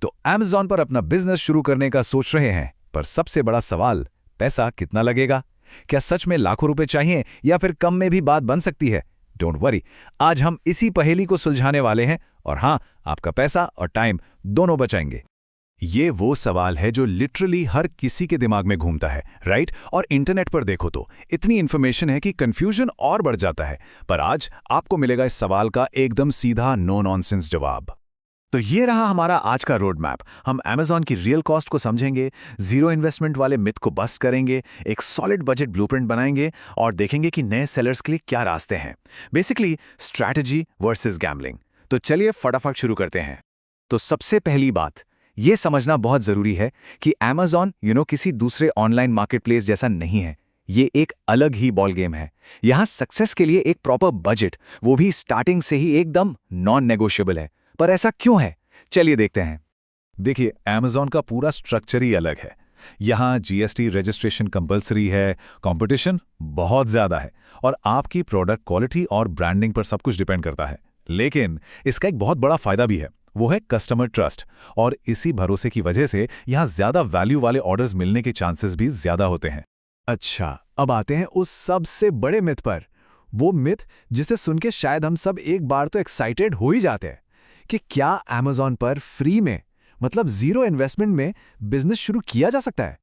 तो Amazon पर अपना बिजनेस शुरू करने का सोच रहे हैं, पर सबसे बड़ा सवाल, पैसा कितना लगेगा? क्या सच में लाखों रुपए चाहिए या फिर कम में भी बात बन सकती है? डोंट वरी, आज हम इसी पहेली को सुलझाने वाले हैं और हाँ, आपका पैसा और टाइम दोनों बचाएंगे। ये वो सवाल है जो लिटरली हर किसी के दिमाग में घूमता है, राइट? और इंटरनेट पर देखो तो इतनी इन्फॉर्मेशन है कि कंफ्यूजन और बढ़ जाता है। पर आज आपको मिलेगा इस सवाल का एकदम सीधा नो नॉनसेंस जवाब। तो ये रहा हमारा आज का रोड मैप। हम Amazon की रियल कॉस्ट को समझेंगे, जीरो इन्वेस्टमेंट वाले मिथ को बस्ट करेंगे, एक सॉलिड बजट ब्लूप्रिंट बनाएंगे और देखेंगे कि नए सेलर्स के लिए क्या रास्ते हैं। Basically strategy versus gambling. तो चलिए फटाफट शुरू करते हैं। तो सबसे पहली बात, ये समझना बहुत जरूरी है कि Amazon किसी दूसरे ऑनलाइन मार्केटप्लेस जैसा नहीं है। ये एक अलग ही बॉल गेम है। यहाँ सक्सेस के लिए एक प्रॉपर बजट, वो भी स्टार्टिंग से ही एकदम नॉन नेगोशिएबल है। पर ऐसा क्यों है? चलिए देखते हैं। देखिए, Amazon का पूरा स्ट्रक्चर ही अलग है। यहाँ GST रजिस्ट्रेशन कंपलसरी है, कंपटीशन बहुत ज्यादा है और आपकी प्रोडक्ट क्वालिटी और ब्रांडिंग पर सब कुछ डिपेंड करता है। लेकिन इसका एक बहुत बड़ा फायदा भी है, वो है कस्टमर ट्रस्ट। और इसी भरोसे की वजह से यहाँ ज्यादा वैल्यू वाले ऑर्डर्स मिलने के चांसेस भी ज्यादा होते हैं। अच्छा, अब आते हैं उस सबसे बड़े मिथ पर। वो मिथ जिसे सुन के शायद हम सब एक बार तो एक्साइटेड हो ही जाते हैं कि क्या Amazon पर फ्री में, मतलब जीरो इन्वेस्टमेंट में बिजनेस शुरू किया जा सकता है?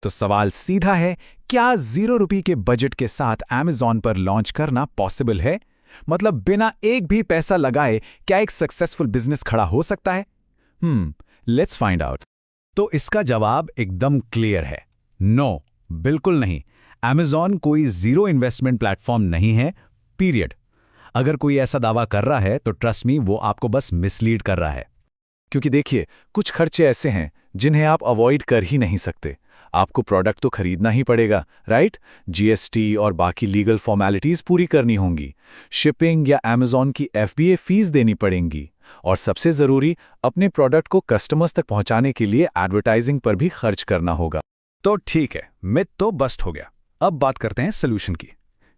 तो सवाल सीधा है, क्या ₹0 के बजट के साथ Amazon पर लॉन्च करना पॉसिबल है? मतलब बिना एक भी पैसा लगाए क्या एक सक्सेसफुल बिजनेस खड़ा हो सकता है? Let's find out. तो इसका जवाब एकदम क्लियर है, नो, बिल्कुल नहीं। Amazon कोई जीरो इन्वेस्टमेंट प्लेटफॉर्म नहीं है, पीरियड। अगर कोई ऐसा दावा कर रहा है तो ट्रस्ट मी, वो आपको बस मिसलीड कर रहा है। क्योंकि देखिए, कुछ खर्चे ऐसे हैं जिन्हें आप अवॉइड कर ही नहीं सकते। आपको प्रोडक्ट तो खरीदना ही पड़ेगा, राइट? GST और बाकी लीगल फॉर्मेलिटीज पूरी करनी होंगी, शिपिंग या Amazon की FBA फीस देनी पड़ेंगी, और सबसे जरूरी, अपने प्रोडक्ट को कस्टमर्स तक पहुंचाने के लिए एडवर्टाइजिंग पर भी खर्च करना होगा। तो ठीक है, मिथ तो बस्ट हो गया। अब बात करते हैं सोल्यूशन की।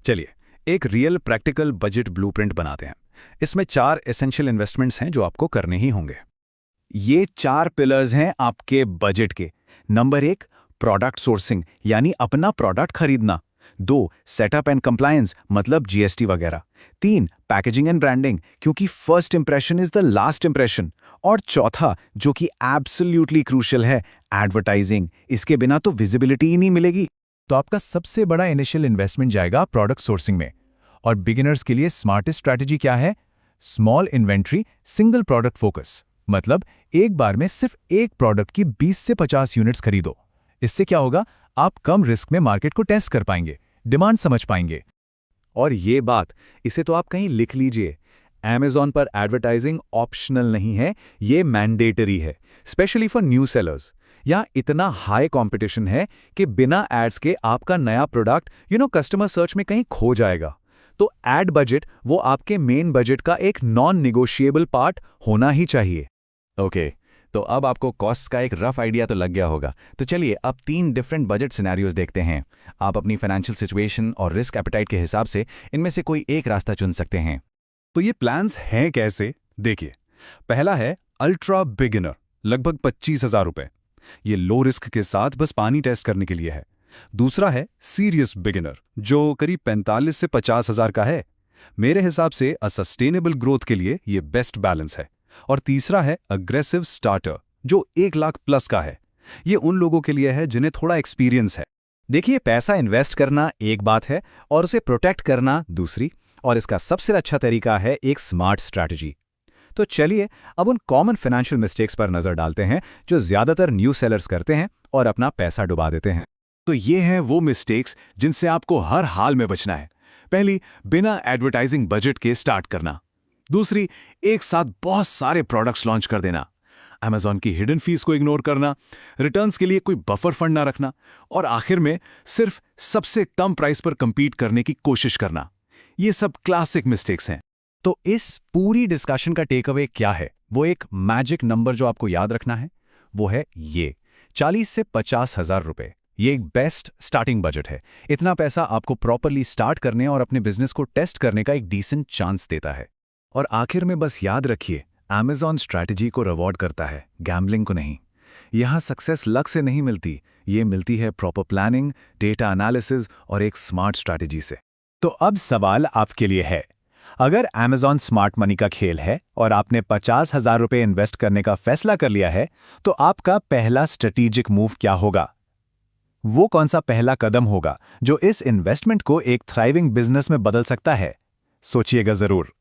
चलिए एक रियल प्रैक्टिकल बजट ब्लूप्रिंट बनाते हैं। इसमें 4 एसेंशियल इन्वेस्टमेंट्स हैं जो आपको करने ही होंगे। ये 4 पिलर्स हैं आपके बजट के। नंबर 1, प्रोडक्ट सोर्सिंग, यानी अपना प्रोडक्ट खरीदना। 2, सेटअप एंड कंप्लायंस, मतलब GST वगैरह। 3, पैकेजिंग एंड ब्रांडिंग, क्योंकि first impression is the last impression. और चौथा, जो कि एब्सोल्युटली क्रूशियल है, एडवर्टाइजिंग। इसके बिना तो विजिबिलिटी ही नहीं मिलेगी। तो आपका सबसे बड़ा इनिशियल इन्वेस्टमेंट जाएगा प्रोडक्ट सोर्सिंग में। और बिगिनर्स के लिए स्मार्टेस्ट स्ट्रैटेजी क्या है? Small inventory, single product focus. मतलब एक बार में सिर्फ एक प्रोडक्ट की 20 से 50 यूनिट्स खरीदो। इससे क्या होगा? आप कम रिस्क में मार्केट को टेस्ट कर पाएंगे, डिमांड समझ पाएंगे। और ये बात, इसे तो आप कहीं लिख लीजिए, Amazon पर एडवर्टाइजिंग ऑप्शनल नहीं है, ये मैंडेटरी है, स्पेशली फॉर न्यू सेलर्स। यहाँ इतना हाई कंपटीशन है कि बिना एड्स के आपका नया प्रोडक्ट कस्टमर सर्च में कहीं खो जाएगा। तो एड बजट वो आपके मेन बजट का एक नॉन निगोशिएबल पार्ट होना ही चाहिए। ओके, तो अब आपको कॉस्ट का एक रफ आइडिया तो लग गया होगा। तो चलिए अब 3 डिफरेंट बजट सिनेरियोज देखते हैं। आप अपनी फाइनेंशियल सिचुएशन और रिस्क एपेटाइट के हिसाब से इनमें से कोई एक रास्ता चुन सकते हैं। तो ये प्लान्स हैं कैसे? देखिए, पहला है अल्ट्रा बिगिनर, लगभग 25,000 रुपए। ये लो रिस्क के साथ बस पानी टेस्ट करने के लिए है। दूसरा है सीरियस बिगिनर, जो करीब 45 से 50,000 का है। मेरे हिसाब से सस्टेनेबल ग्रोथ के लिए ये बेस्ट बैलेंस है। और तीसरा है अग्रेसिव स्टार्टर, जो 1 लाख प्लस का है। ये उन लोगों के लिए है जिन्हें थोड़ा एक्सपीरियंस है। देखिए, पैसा इन्वेस्ट करना एक बात है और उसे प्रोटेक्ट करना दूसरी, और इसका सबसे अच्छा तरीका है एक स्मार्ट स्ट्रैटेजी। तो चलिए अब उन कॉमन फाइनेंशियल मिस्टेक्स पर नजर डालते हैं जो ज्यादातर न्यू सेलर्स करते हैं और अपना पैसा डुबा देते हैं। तो ये हैं वो मिस्टेक्स जिनसे आपको हर हाल में बचना है। पहली, बिना एडवर्टाइजिंग बजट के स्टार्ट करना। दूसरी, एक साथ बहुत सारे प्रोडक्ट्स लॉन्च कर देना। Amazon की हिडन फीस को इग्नोर करना, रिटर्न्स के लिए कोई बफर फंड ना रखना, और आखिर में सिर्फ सबसे कम प्राइस पर कंपीट करने की कोशिश करना। ये सब क्लासिक मिस्टेक्स हैं। तो इस पूरी डिस्कशन का टेक अवे क्या है? वो एक मैजिक नंबर जो आपको याद रखना है, वो है ये 40 से 50,000 रुपए। ये एक बेस्ट स्टार्टिंग बजट है। इतना पैसा आपको प्रॉपरली स्टार्ट करने और अपने बिजनेस को टेस्ट करने का एक डिसेंट चांस देता है। और आखिर में बस याद रखिए, Amazon स्ट्रैटेजी को रिवॉर्ड करता है, गैम्बलिंग को नहीं। यहाँ सक्सेस लक से नहीं मिलती, ये मिलती है प्रॉपर प्लानिंग, डेटा एनालिसिस और एक स्मार्ट स्ट्रैटेजी से। तो अब सवाल आपके लिए है, अगर Amazon स्मार्ट मनी का खेल है और आपने 50,000 रुपये इन्वेस्ट करने का फैसला कर लिया है, तो आपका पहला स्ट्रेटेजिक मूव क्या होगा? वो कौन सा पहला कदम होगा जो इस इन्वेस्टमेंट को एक थ्राइविंग बिजनेस में बदल सकता है? सोचिएगा जरूर।